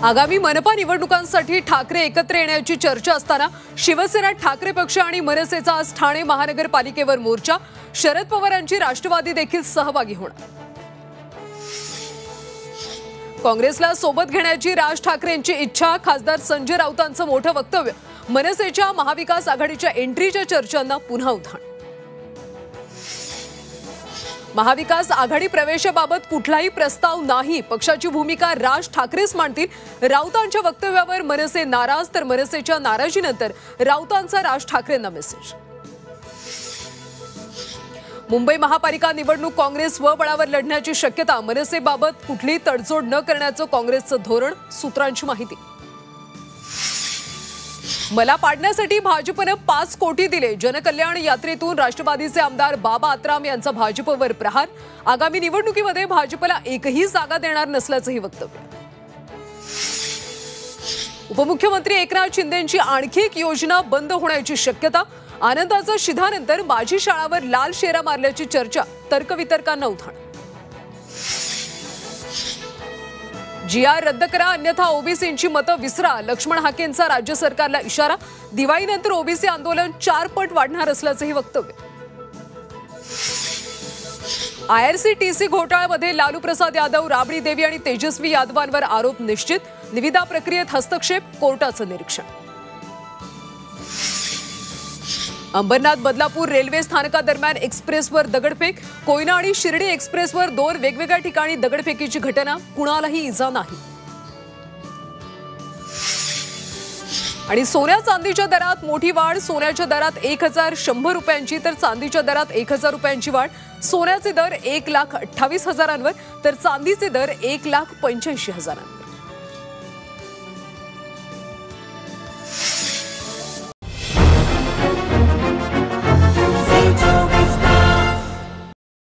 आगामी मनपा निवडणुकांसाठी ठाकरे एकत्र येण्याची चर्चा असताना शिवसेना ठाकरे पक्ष आणि मनसेचा आज ठाणे महानगरपालिकेवर मोर्चा. शरद पवारांची राष्ट्रवादी देखील सहभागी होणार. काँग्रेसला सोबत घेण्याची राज ठाकरेंची इच्छा. खासदार संजय राऊतांचं मोठं वक्तव्य. मनसेच्या महाविकास आघाडीच्या एंट्रीच्या चर्चांना पुन्हा उधाण. महाविकास आघाडी प्रवेशाबाबत कुठलाही प्रस्ताव नाही. पक्षाची भूमिका राज ठाकरेच मांडतील. राऊतांच्या वक्तव्यावर मनसे नाराज, तर मनसेच्या नाराजीनंतर राऊतांचा राज ठाकरेंना मेसेज. मुंबई महापालिका निवडणूक काँग्रेस स्वबळावर लढण्याची शक्यता. मनसेबाबत कुठलीही तडजोड न करण्याचं काँग्रेसचं धोरण. सूत्रांची माहिती. मला पाडण्यासाठी भाजपने 5 कोटी दिले. जनकल्याण यात्रेतून राष्ट्रवादीचे आमदार बाबा आत्राम यांचा भाजपवर प्रहार. आगामी निवडणुकीमध्ये भाजपला एकही जागा देणार नसल्याचंही वक्तव्य. उपमुख्यमंत्री एकनाथ शिंदेंची आणखी एक योजना बंद होण्याची शक्यता. आनंदाचा शिधानंतर माझी शाळावर लाल शेरा मारल्याची चर्चा. तर्कवितर्कांना उधाण. GR रद्द करा, अन्यथा ओबीसींची मतं विसरा. लक्ष्मण हाकेंचा राज्य सरकारला इशारा. दिवाळीनंतर ओबीसी आंदोलन 4 पट वाढणार असल्याचंही वक्तव्य. IRCTC घोटाळ्यामध्ये लालू प्रसाद यादव, राबडी देवी आणि तेजस्वी यादवांवर आरोप निश्चित. निविदा प्रक्रियेत हस्तक्षेप. कोर्टाचं निरीक्षण. अंबरनाथ बदलापूर रेल्वे स्थानकादरम्यान एक्सप्रेसवर दगडफेक. कोयना आणि शिर्डी एक्सप्रेसवर 2 वेगवेगळ्या ठिकाणी दगडफेकीची घटना. कुणालाही इजा नाही. आणि सोन्या चांदीच्या दरात मोठी वाढ. सोन्याच्या दरात 1100 रुपयांची तर चांदीच्या दरात 1000 रुपयांची वाढ. सोन्याचे दर 1,28,000 तर चांदीचे दर 1,85,000.